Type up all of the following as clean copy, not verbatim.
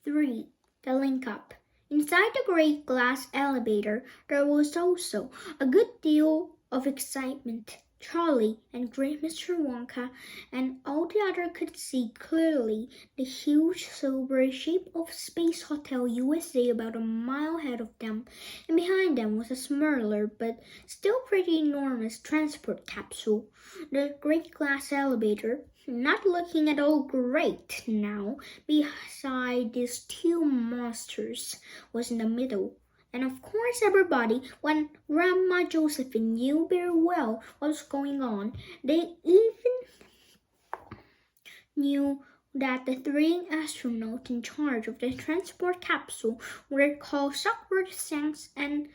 3, the link up. Inside the great glass elevator, there was also a good deal of excitement. Charlie and great Mr. Wonka and all the others could see clearly the huge silver shape of Space Hotel USA about a mile ahead of them, and behind them was a smaller but still pretty enormous transport capsule. The great glass elevator, not looking at all great now, beside these two monsters, was in the middle. And of course everybody, when Grandma Josephine knew very well what was going on, they even knew that the 3 astronauts in charge of the transport capsule were called Shockford, Sanks, and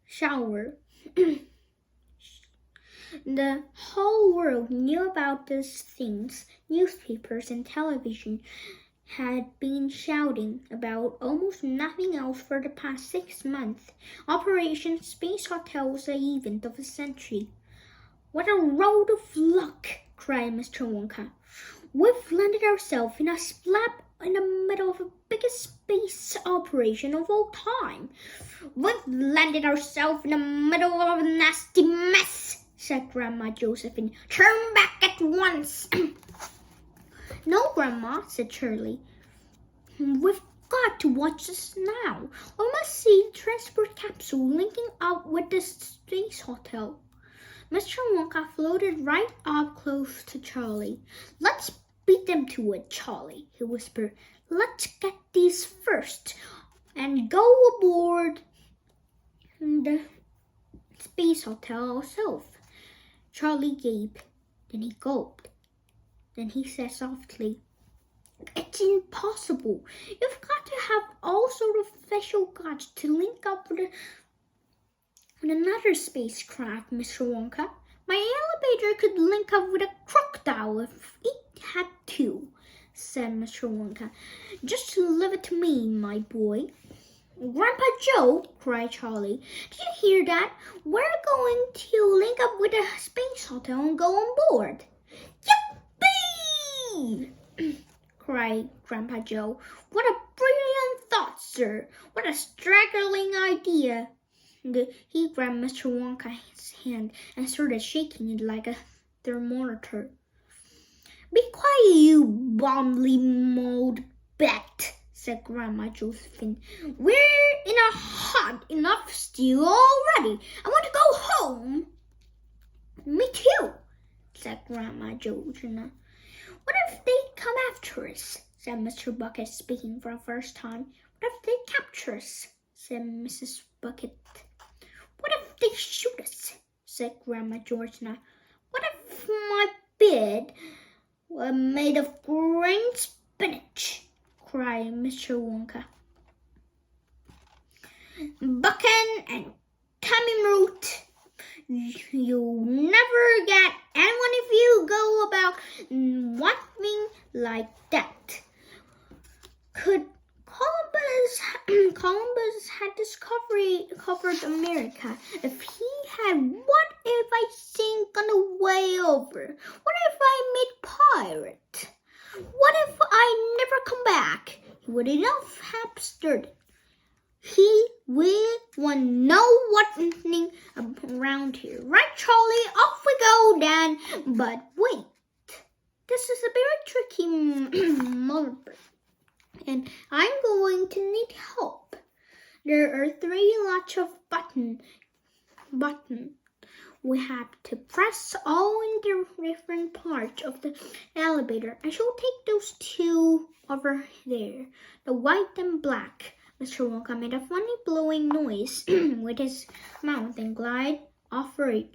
Shower. The whole world knew about these things. Newspapers and television had been shouting about almost nothing else for the past 6 months. Operation Space Hotel was the event of the century. What a road of luck, cried Mr. Wonka. We've landed ourselves in a slap in the middle of the biggest space operation of all time. We've landed ourselves in the middle of a nasty mess, said Grandma Josephine. Turn back at once. No, Grandma, said Charlie. We've got to watch this now. We must see the transport capsule linking up with the space hotel. Mr. Wonka floated right up close to Charlie. Let's beat them to it, Charlie, he whispered. Let's get these first and go aboard the space hotel ourselves. Charlie gaped, then he gulped. Then he said softly, It's impossible. You've got to have all sort of special guts to link up with another spacecraft, Mr. Wonka. My elevator could link up with a crocodile if it had to, said Mr. Wonka. Just leave it to me, my boy. Grandpa Joe, cried Charlie, did you hear that? We're going to link up with a space hotel and go on board. Yippee! cried Grandpa Joe. What a brilliant thought, sir. What a straggling idea. He grabbed Mr. Wonka's hand and started shaking it like a thermometer. Be quiet, you bombly mold bat, said Grandma Josephine. We're in a hot enough stew already. I want to go home. Me too, said Grandma Georgina. What if they come after us? Said Mr. Bucket, speaking for the first time. What if they capture us? Said Mrs. Bucket. What if they shoot us? Said Grandma Georgina. What if my bed were made of green spinach? Cried Mr. Wonka. Buckin and Tommy Root, you'll never get anyone if you go about one thing like that. Columbus had discovered America. If he had, what if I sink on the way over? What if I meet pirate? What if I never come back? He would enough have stirred. He will want know what's around here. Right, Charlie? Off we go then. But wait. This is a very tricky maneuver, and I'm going to need help. There are 3 lots of buttons. We have to press all in the different parts of the elevator. I shall take those 2 over there, the white and black. Mr. Wonka made a funny blowing noise with his mouth and glided over it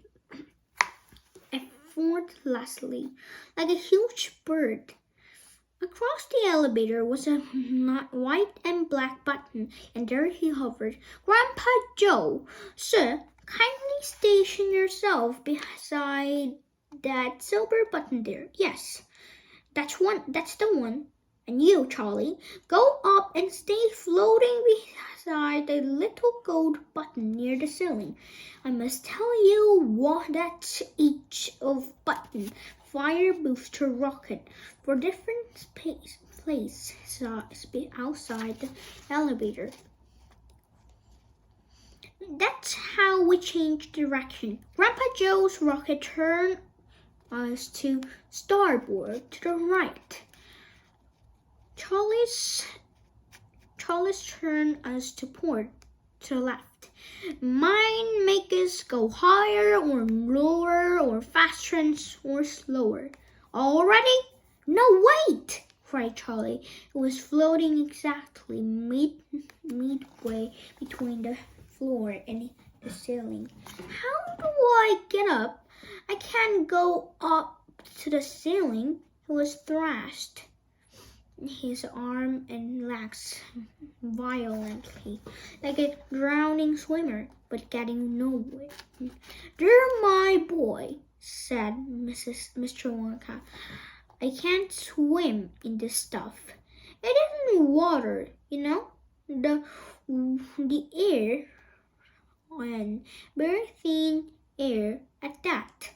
effortlessly, like a huge bird. Across the elevator was a white and black button, and there he hovered. Grandpa Joe, sir, kindly station yourself beside that silver button there. Yes, that's the one. And you, Charlie, go up and stay floating beside the little gold button near the ceiling. I must tell you what that's each of button, fire booster rocket for different place outside the elevator. That's how we change direction. Grandpa Joe's rocket turned us to starboard, to the right. Charlie's turned us to port, to the left. Mine make us go higher or lower or faster or slower. All ready? No, wait! Cried Charlie. It was floating exactly midway between the floor and the ceiling. How do I get up? I can't go up to the ceiling. He was thrashed. His arm and legs violently, like a drowning swimmer, but getting nowhere. "Dear my boy," said Mr. Wonka, "I can't swim in this stuff. It isn't water, you know. The air, and very thin air at that.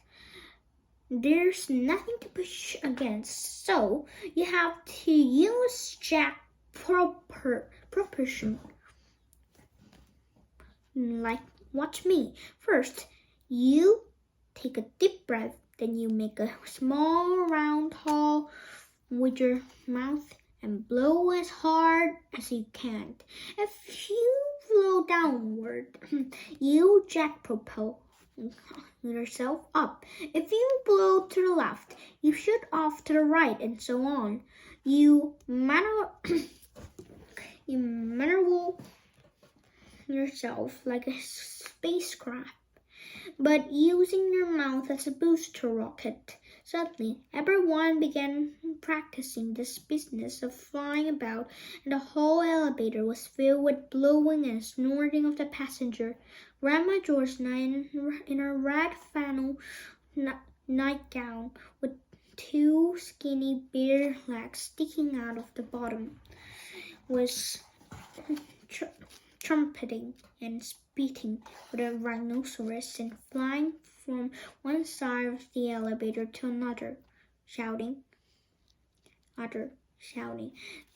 There's nothing to push against, so you have to use jack propulsion. Like, watch me. First, you take a deep breath, then you make a small round hole with your mouth and blow as hard as you can. If you blow downward, you jack propel yourself up. If you blow to the left, you shoot off to the right, and so on. You maneuver yourself like a spacecraft, but using your mouth as a booster rocket. Suddenly, everyone began practicing this business of flying about, and the whole elevator was filled with blowing and snorting of the passenger. Grandma Georgina, in a red flannel nightgown with two skinny bare legs sticking out of the bottom, was trumpeting and spitting with a rhinoceros and flying from one side of the elevator to another, shouting, "Out of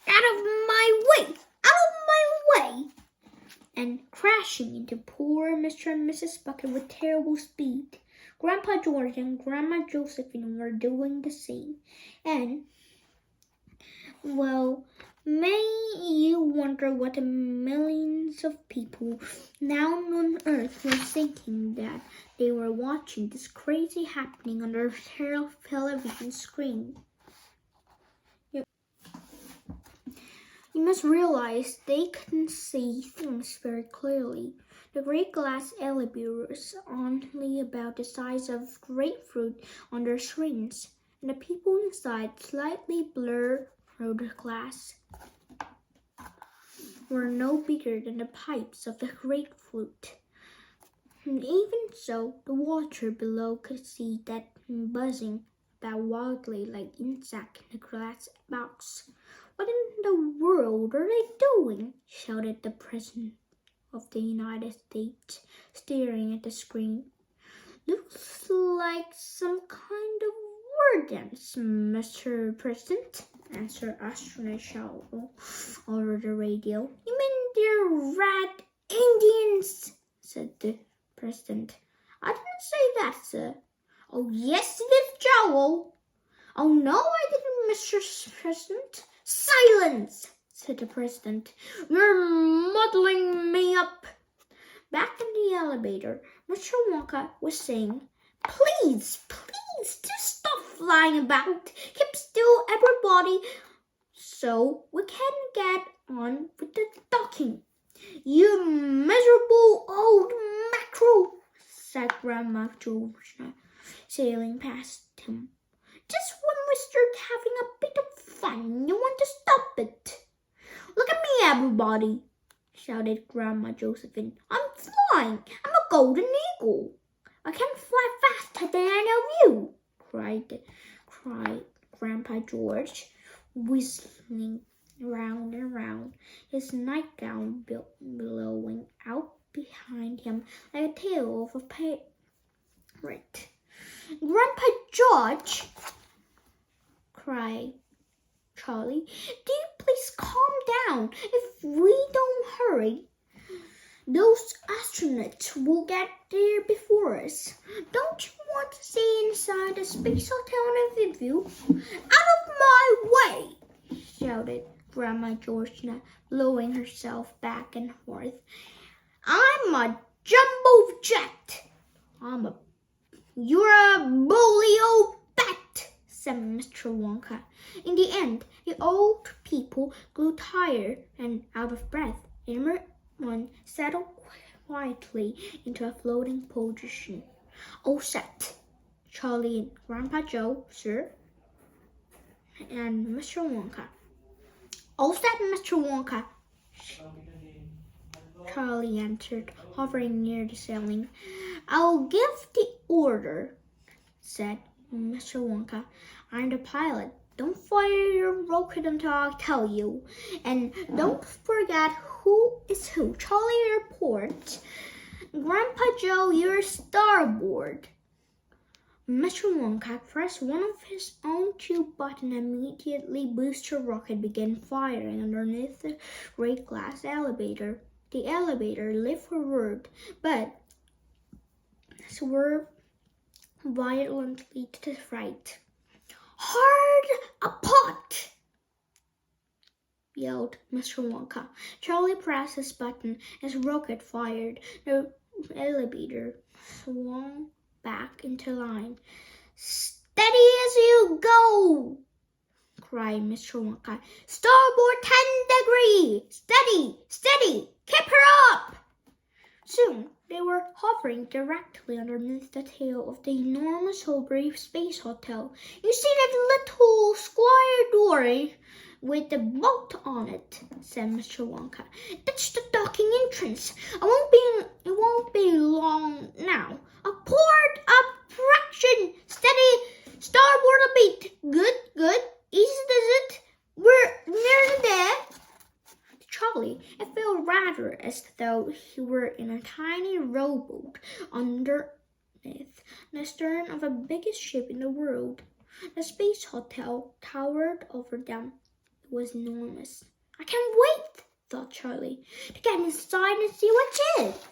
my way! Out of my way!" and crashing into poor Mr. and Mrs. Bucket with terrible speed. Grandpa George and Grandma Josephine were doing the same. And, well, may you wonder what the millions of people now on Earth were thinking that they were watching this crazy happening on their television screen. You must realize they couldn't see things very clearly. The great glass elevators only about the size of grapefruit on their screens, and the people inside, slightly blurred through the glass, were no bigger than the pipes of the grapefruit. And even so, the watcher below could see that buzzing about wildly like insect in the glass box. "What in the world are they doing?" shouted the President of the United States, staring at the screen. "Looks like some kind of war dance, Mr. President," answered Astronaut Shaw over the radio. "You mean they're red Indians?" said the President. "I didn't say that, sir." "Oh, yes, it is, Joel." "Oh, no, I didn't, Mr. President." "Silence," said the President. "You're muddling me up." Back in the elevator, Mr. Wonka was saying, Please, just stop flying about. Keep still, everybody, so we can get on with the talking." "You miserable old mackerel," said Grandma Georgina, sailing past him. "Just when we start having a bit of fun, you want to stop it." "Look at me, everybody," shouted Grandma Josephine. "I'm flying. I'm a golden eagle. I can fly faster than any of you," cried Grandpa George, whistling round and round, his nightgown blowing out behind him like a tail of a parrot. "Grandpa George," cried Charlie, down. If we don't hurry, those astronauts will get there before us. Don't you want to stay inside the space hotel with you? Out of my way! Shouted Grandma Georgina, blowing herself back and forth. I'm a jumbo jet. You're a bully old bat, said Mr. Wonka. In the end, the old people grew tired and out of breath. Everyone settled quietly into a floating position. All set. Charlie and Grandpa Joe, sir, and Mr. Wonka. All set, Mr. Wonka, Charlie answered, hovering near the ceiling. I'll give the order, said Mr. Wonka. I'm the pilot. Don't fire your rocket until I tell you. And don't forget who is who. Charlie, report. Grandpa Joe, you're starboard. Mr. Wonka pressed one of his own two buttons and immediately booster rocket began firing underneath the great glass elevator. The elevator lived forward, but swerved violently to the right. Hard apart! Yelled Mr. Wonka. Charlie pressed his button as rocket fired. The elevator swung back into line. Steady as you go! Cried Mr. Wonka. Starboard 10 degrees! Steady! Steady! Keep her up! Soon they were hovering directly underneath the tail of the enormous Hillbury Space Hotel. You see that little square door with the boat on it, said Mr. Wonka. That's the docking entrance. It won't be long now. A port up fraction. Steady. Starboard a beat. Good, good. Easy does it. We're nearly there. Charlie, it felt rather as though he were in a tiny rowboat underneath the stern of the biggest ship in the world. The space hotel towered over them. It was enormous. I can't wait, thought Charlie, to get inside and see what's in it.